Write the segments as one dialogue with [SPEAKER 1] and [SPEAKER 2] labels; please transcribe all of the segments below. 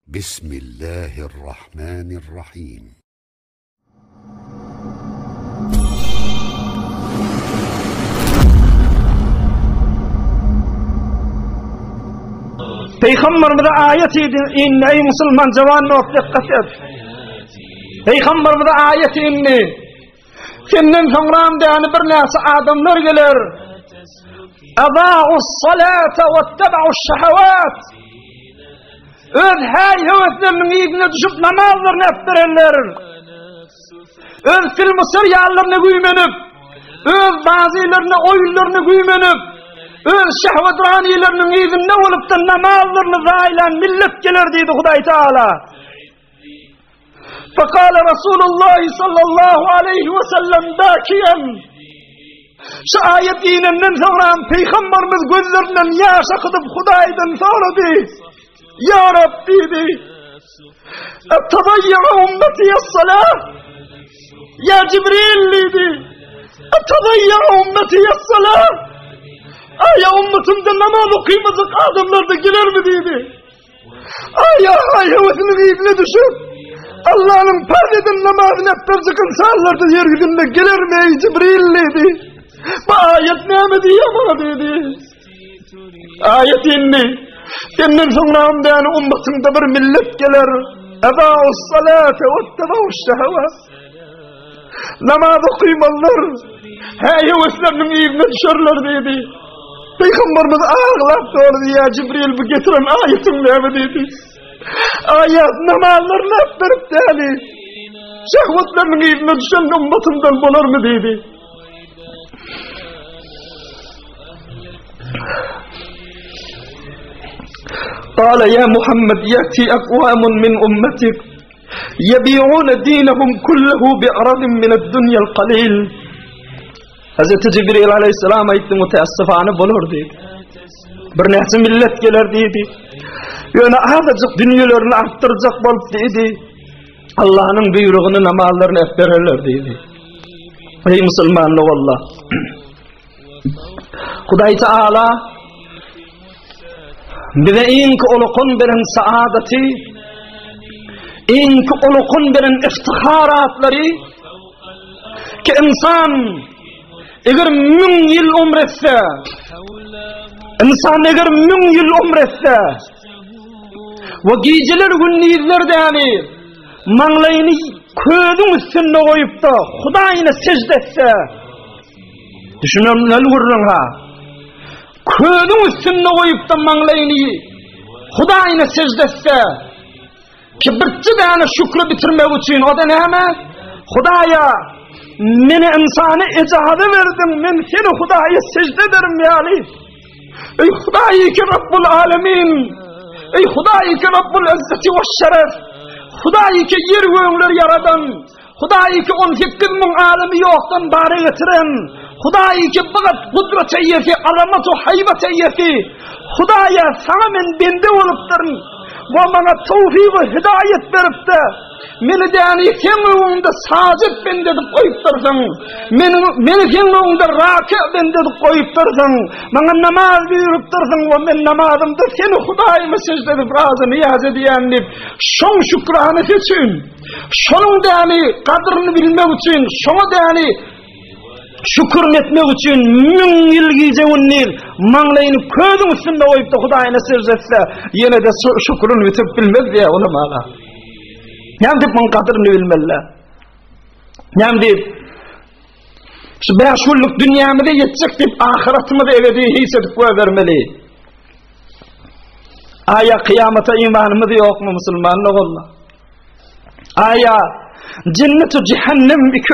[SPEAKER 1] بسم الله الرحمن الرحيم.
[SPEAKER 2] Peygamber bize ayet inni ey Müslüman cavan nokta qasad. Peygamber bize ayet inni. Senden sonra yani bir nasa adamlar gelir. Adaa'us salata vettaba'uş şehawat. Öz hay heveslerinin iyisine düşüp namazlarını ettirirler. Öz film seriallarını güymenip, öz bazilerine oyunlarını güymenip, öz şehvetranilerinin iyisinde olup da namazlarını zailen millet gelir deydi Huday Teala. Fakale Resulullah sallallahu aleyhi ve sellem dakiyen. Şu ayet ininden sonra Peygamberimiz gözlerinden yaş akıtıp Huday'dan soradı. Ya Rabbi de etadayya ümmetiye salah. Ya Cibril de etadayya ümmetiye salah. Aya ümmetimde namaz okuymadık adamlar da gelir mi dedi. Aya hevesinin iyisine düşüp Allah'ın perdeden namazını ettirecek insanlar da yeryüzünde gelir mi ey Cibril dedi. Bu ayet ne mi diye bana dedi. Ayet inni. Senden sonra yani ümmetinde bir millet gelir. Edâ'us salâte vettebâuş şehevât. Namaz okuymalılar. Heveslerinin iyisine düşerler dedi. Peygamberimiz ağlayıp sordu ya Cibril bu getiren ayetin ne mi dedi. Ayet namazlarını ettirip yani şehvetlerinin iyisine düşen ümmetimden bulur mu dedi. قال يا محمد يأتي أقوام من أمتك يبيعون دينهم كله بعرض من الدنيا القليل. Hazreti Cibril aleyhisselam ayette müteassıfane bulur dedi. Bir nehsi millet gelir dedi. Yani azıcık dünyalarını arttıracak bolup dedi. Allah'ın buyruğunu namazlarını ettirirler dedi. Ey Müslümanlar Allah. Huday Teala bize inki olukun bilen saadeti, inki olukun bilen iftiharatları ki insan eğer 1000 yıl umretse, insan eğer 1000 yıl umretse ve geceler gündüzlerde yani manglayını közün üstünde koyup da Hudayına secde etse, düşünün ne vurun ha? Közün üstünde koyup da manglayını Hudayına secde etse ki birçi tane şükrü bitirmek için o da ne hemen? Hudaya meni insanı icazı verdin, men seni Hudaya secde ederim yani. Ey Hudayi ki Rabbul Alemin, ey Hudayi ki Rabbul İzzeti ve Şeref, Hudayi ki yer göğler yaradan, Hudayi ki 18.000 alemi yoktan bari getiren, Hudayi ki bağıt kudret eyyesi, alamat-u haybat eyyesi, Hudaya sana men bende oluptırın ve bana tevfik ve hidayet verip de meni yani sen önünde sacit ben dedip koyup dursun, meni sen önünde rakı ben dedip koyup dursun, bana namaz buyurup dursun ve men namazımda seni Hudayıma secde edip razı niyaz ediyenlip şun şükranı için, şunun da yani kadrini bilmek için, şunu da yani şükür etmek için 1000 yıl giyeceğin nil manglayını közün üstünde koyup da Hudayına secde etse yine de şükrünü bitip bilmez diye ulamalar. Nem deyip bunun kadrini bilmeliler. Nem deyip şu 5 yıllık dünyamıza yetecek deyip ahiretimizi ebedi hissedip vermeli. Aya kıyamata imanımız yok mu Müslümanlar Allah? Aya cennet-i cehennem iki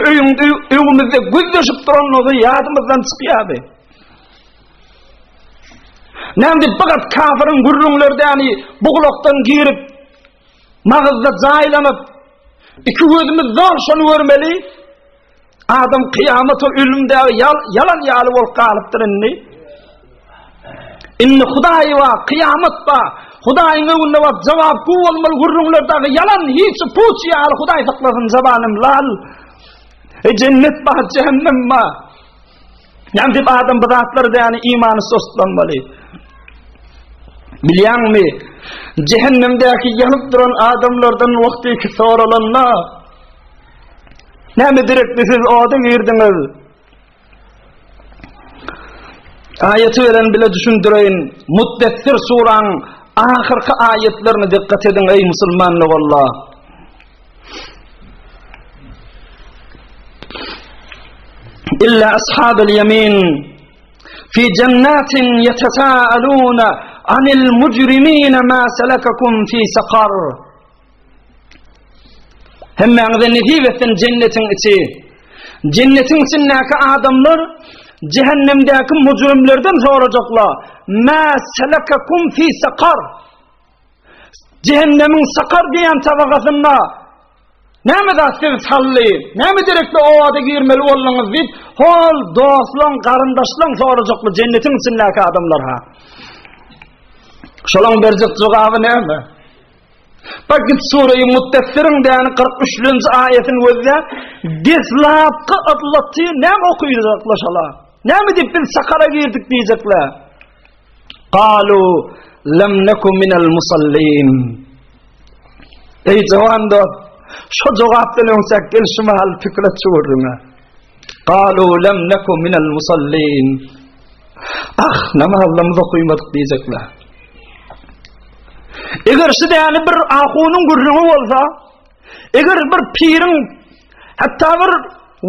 [SPEAKER 2] öyümüzde güzleşip duranlığı yadımızdan çıkıyordu. Nem deyip fakat kafirin gurrunlarda yani buğulaktan girip mağızda zaylanıp iki gözümüz zor şunu görmeli. Adam kıyamet o ölümde yalan yalı ol kalıptır inni. İnni Hudayi va kıyamet va Hudayın önünde va cevap ku olmalı gurrunlardaki yalan hiç puç yalı Hudayi saklasın zabanım lal. Cennet va cehennem va. Yani Adam bu zatları da yani imanı soslanmalı. Bilyan mi? Cehennemdeki yanıp duran adamlardan vakti sorulanlar. Ne mi direkti siz oda girdiniz? Ayeti veren bile düşündüreyin. Muddessir suran ahirki ayetlerine dikkat edin ey Müslümanlar Allah. İlla ashabel yemin fi cennetin yetesâelûne anil mujrimîne mâ selekakum fi sakar. Hemmenize netivetten cennetin içi. Cennetin içindeki adamlar cehennemdeki mujrimlerden soracaklar. Mâ selekakum fi sakar. Cehennemin sakar diyen tabakasında näme da siz salli, näme direkli o ada girmeli olanız deyip, hol dostlan, qarındaşlan soracaklı cennetin içindeki adamlar ha. Şolan bercek cevabı näme? Bak git Sure-i Muddessirin deyani 43. ayetin özde deslapkı atlatı näme okuyacaklar şolar? Näme deyip biz sakara girdik diyecekler? Qalu lem neku minel musallin. Ey cavan dost, şu cevaptan önsek gel şu mahal fikret çuğuruna. Qalu lem neku minel musallin. Ah, namazlarımıza kuymadık diyecekler. Eğer şu deyani bir ahunun gurrunu olsa, eğer bir pirin, hatta bir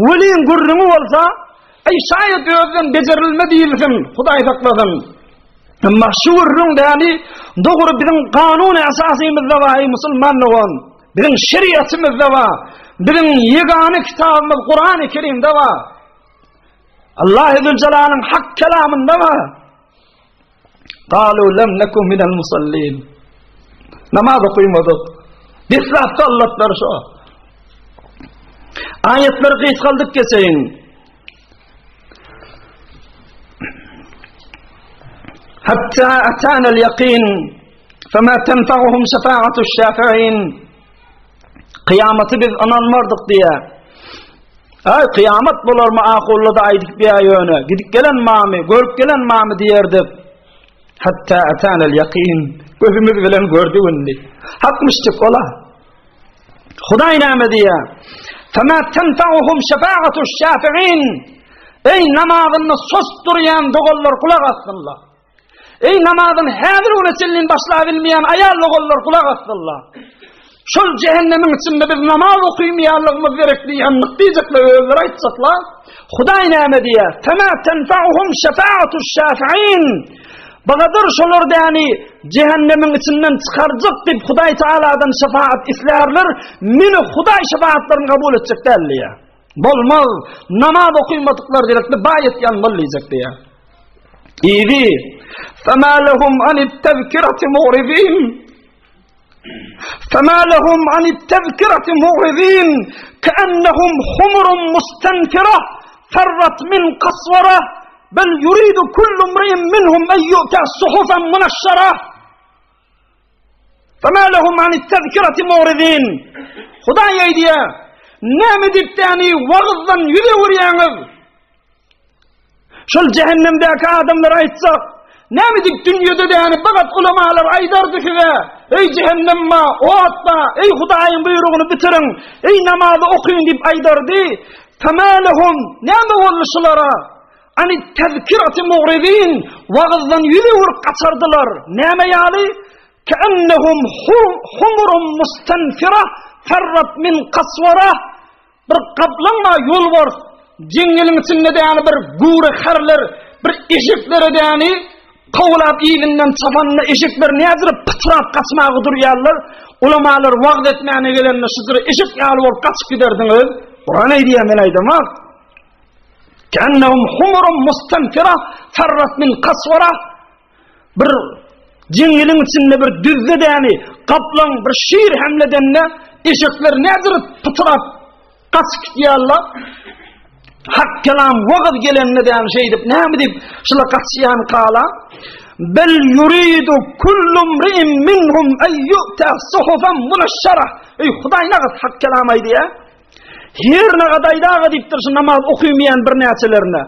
[SPEAKER 2] velin gurrunu olsa, ay şayet özden becerilme değilsin, Huday saklasın. Ama şu gurrun deyani, doğru bizim kanun-i esasımızda var ey Müslümanlığın. Bizim şeriatımızda var. Bizim yegane kitabımız Kur'an-ı Kerim'de var. Allah-u Zülcelal'ın hak kelamında var. Qalu lem nekum minel musallin. Namaz okuymadık. Dislafta Allah'lar şu. Ayetleri kıyıt kaldık keseyin. Hatta atanel yakin. Fema tenfa'uhum şefa'atu şafi'in. Kıyameti biz ananmardık diye. Ay kıyamet bular mı ahullu da aydık bir ay yönü. Gidip gelen mami, görüp gelen mami diyerdik. Hatta atanel yakin. Gözümüz bilen gördüğünde. Hakmıştık ola. Huday nâme diye. Fema tenfa'uhum şefa'atu şafi'in. Ey namazını sosturayan doğullar kulak assınlar. Ey namazın hazır unesilliğin başlayabilmeyen ayarlı oğullar kulak assınlar. Şol cehennemin içinde biz namaz okuymayalığımız gerekli yanlık diyecekler, öyle aytacaklar. Huday nâme diye. Fema tenfa'uhum şefa'atu şafi'in. Bagadır şolur yani cehennemin içinden çıkaracak deyip Huday Teala'dan şefaat islerler. Mini Huday şefaatlerini kabul edecek derli ya. Bolmaz. Namaz okuymadıklar gerekli bayet yanmalıyacak diye. İyi. فَمَا لَهُمْ عَنِ التَّذْكِرَةِ مُعْرِضِينَ فَمَا لَهُمْ عَنِ التَّذْكِرَةِ مُعْرِضِينَ كَأَنَّهُمْ حُمُرٌ مُسْتَنْفِرَةٌ فَرَّتْ مِنْ قَسْوَرَةٍ بَلْ يُرِيدُ كُلُّ امْرِئٍ مِّنْهُمْ أَنْ يُؤْتَىٰ صُحُفًا مُنَشَّرَةً فَمَا لَهُمْ عَنِ التَّذْكِرَةِ مُعْرِضِينَ Huday eydiye ne dip yani vağızdan yüze vuruyanız şol cehennemdeki adamlara aytsak ne dip dünyada yani fakat ulamalar aydardı ki ey cehennem ma o atma ey Huday'ın buyruğunu bitirin ey namazı okuyun deyip aydardı فَمَا لَهُمْ ne oluşulara ani tezkirati mu'ridin vağızdan yüze vurup kaçardılar ne yani كَأَنَّهُمْ حُمُرٌ مُسْتَنْفِرَةٌ ferrat min kasvara bir kaplanma yol var cengilin içinde de yani bir gure harlar bir eşikleri de yani kovlap iyinden çapanlı eşikler ne yazır pıtrap kaçmağı duruyarlar ulamalar vaqt etmeyene gelenle şıdır eşik yalı olup kaçıp giderdiniz Kur'an eydi ya men aydamak كَأَنَّهُمْ حُمُرٌ مُسْتَنْفِرَةٌ ferrat min kasvara bir cengilin içinde bir düzde de yani kaplan bir şiir hamledenle eşikler nedir pıtrap kaçıp gidiyorlar hak kelam vaqt gelenle de şey deyip ne mi deyip şula kaçıyan kala bel yuridu kullu imri'in minhum en yu'ta suhufan munaşşara ey Huday naqat hak kelamaydı ya her naqat aydağı deyiptir şu namaz okuymayan bir neçelerine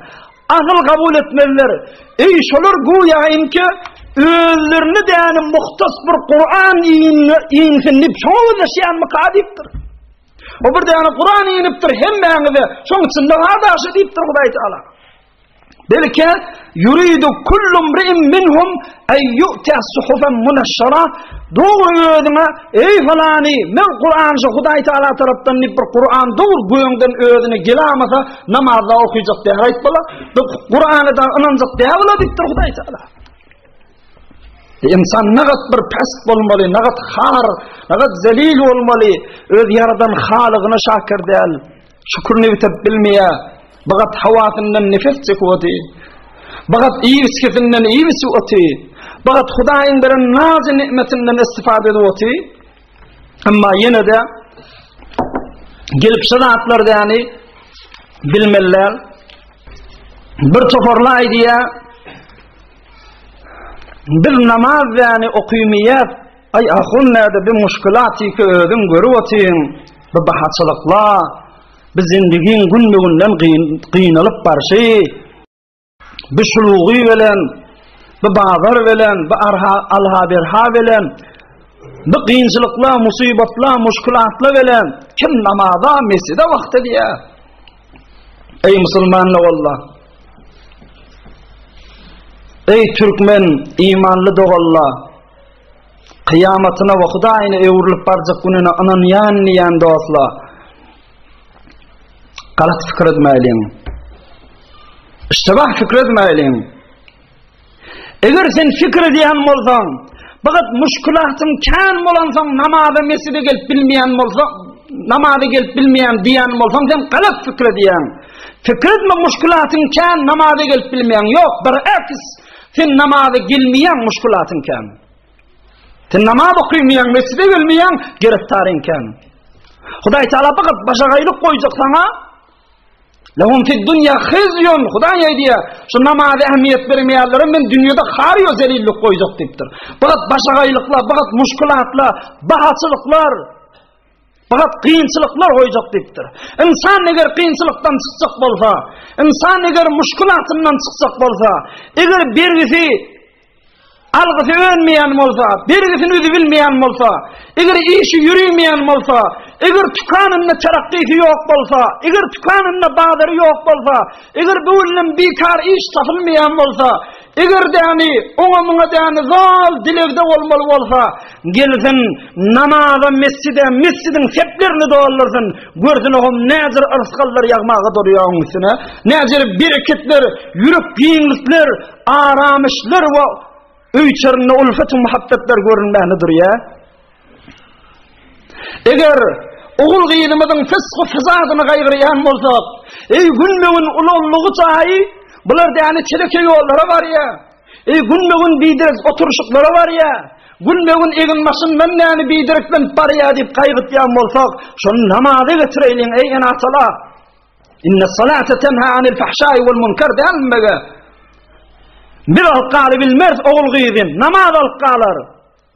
[SPEAKER 2] ahıl kabul etmeliler ey şolur güyayın ki özlerini de yani muhtas bir Kur'an insinip çoğu şeyan mukadiptir. O bir de yani Kur'an iniptir hemmeğinize şoň için de hada aşa deyiptir Hudaý Taala. Belki yuridu kullu mri'in minhum ay yu'ta suhufan munashshara. Doğru özüne ey falani men Kur'an'ı Hudaý Taala tarapdan bir Kur'an doğru göňden özüne gelamasa namazda okuyacak diye aytpala. Kur'an'da ananjak diye bola deyipdir Hudaý Taala. İnsan nagat bir past bolmaly, nagat har, nagat zelil bolmaly, öz yaradan halygyna şakir däl. Şükürni bitip bilmeýä. Bagat hawatyndan nefes çekýärdi. Bagat iýisketinden iýisi öti. Bagat Hudaýyň beren nazy nimetinden istifade edýärdi. Amma ýene de gelip şaratlarda yani bilmeler bir toparlay diye bir namaz yani okuymayat ay ahunlarda bir muşkulati ki ödüm görüyotin bir bahatçılıkla bir zindigin günlüğünden kıynalıp barşi bir şuluğu velen bir bağır velen bir alha berha velen bir kıyınçılıkla musibatla muşkulatla velen kim namaza mescide vakti diye ey musulmanla wallah ey Türkmen imanlı doğalla kıyametine ve Hudaýyna öwrülip barjak gününe anan ýan dostlar galat fikir etmeýin iştibah fikir etmeýin eger sen fikir edýän bolsaň bagat muşkulatym kän bolansaň namaza mescide gelip bilmeýän bolsaň namaza gelip bilmeýän diýän bolsaň sen galat fikir edýän fikir etme muşkulatym kän namaza gelip bilmeýän ýok bir aks sen namaza gelmeýän muşkulatyn kän. Sen namaz okuymayan, mescide gelmeyen gereftarin kan. Hudaý Taala fakat başagaýlyk goýjak sana. Lahum fid dunya khizyun. Hudaý diýär, şu namaza ähmiýet bermeýärler men dünýede hary özellik goýjak diýipdir. Fakat başagaýlyklar, fakat muşkulatlar, bahaçylyklar, fakat kıyınçılıklar goýjak diýipdir. İnsan eger kıyınçılykdan çykjak bolsa, insan eger muşkulatyndan çykjak bolsa, eger birisi algysy önmeýän bolsa, birisini özi bilmeýän bolsa, eger işi ýürümeýän bolsa, eger tükanyna taraqqysy ýok bolsa, eger tükanyna bazary ýok bolsa, eger bu bilen bekar iş tapylmaýan bolsa, eger däni oňa däni zal dilegde bolmaly bolsa, gelsin namaza mescidin seplerini dollarsyn, görsün oňa näzir ırskallar ýagmaga durýan üstüne, näzir bereketler, ýürek giňlikler, aramışlar we öýçerine ulfat we muhabbetler görünmänidir ýa. Eger oğul gıydımızın fıskı fısadını gaýgyrýan bolsak, ey günmegin ululluğu çaýy, bular yani çeleke yollara var ya, ey günmegin bidirek oturuşuklara var ya, günmegin egin maşyndan yani bidirekden bar ya diýip gaýgytýan bolsak, şonu namaza getireyliň ey enatala. Inne salata tenha anil fahşai vel munkar denmege. Bir alqaly bilmez oğul gıydym, namaz alqalar,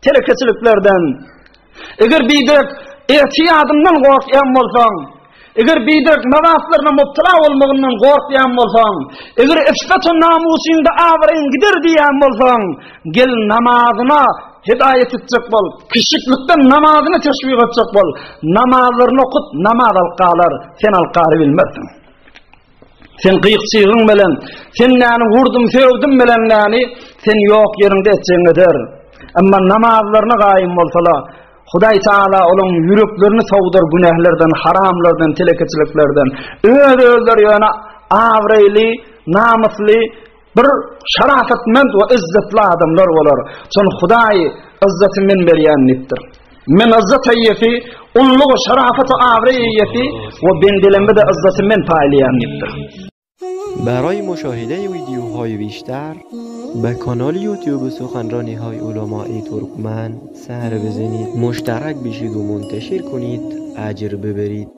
[SPEAKER 2] telekeçiliklerden. Eger bidirek ehtiyadından gorkyan bolsaň, eger bidirek namazlaryna mubtala bolmagyndan gorkyan bolsaň, eger ifsat-u namusyňda awryn gider diýän bolsaň, gel namazyna hidayet etjek bol, kişiklikden namazyny teşwik etjek bol, namazlaryny okut, namaz alqalar, sen alqary bilmersiň. Sen gıyıqçygyň bilen, sen näni wurdum, sevdim bilen näni, sen ýok ýerinde etjeň eder. Amma namazlaryna gaýym bolsalar, Hudaý Taala olaň ýüreklerini sowdar günahlardan, haramlardan, telekeçiliklerden, özleri ýöne awrayly, namusly, bir şarafatmand we izzetli adamlar bolar. Şonu Hudaý izzeti men berýänlikdir. Men izzet aýyfi, ullugy, şarafaty awraýyfi we bendelemde de izzeti men paýlaýanlikdir.
[SPEAKER 3] برای مشاهده ویدیوهای بیشتر به کانال یوتیوب سخنرانی‌های علماء ترکمن سر بزنید، مشترک بشید و منتشر کنید، اجر ببرید.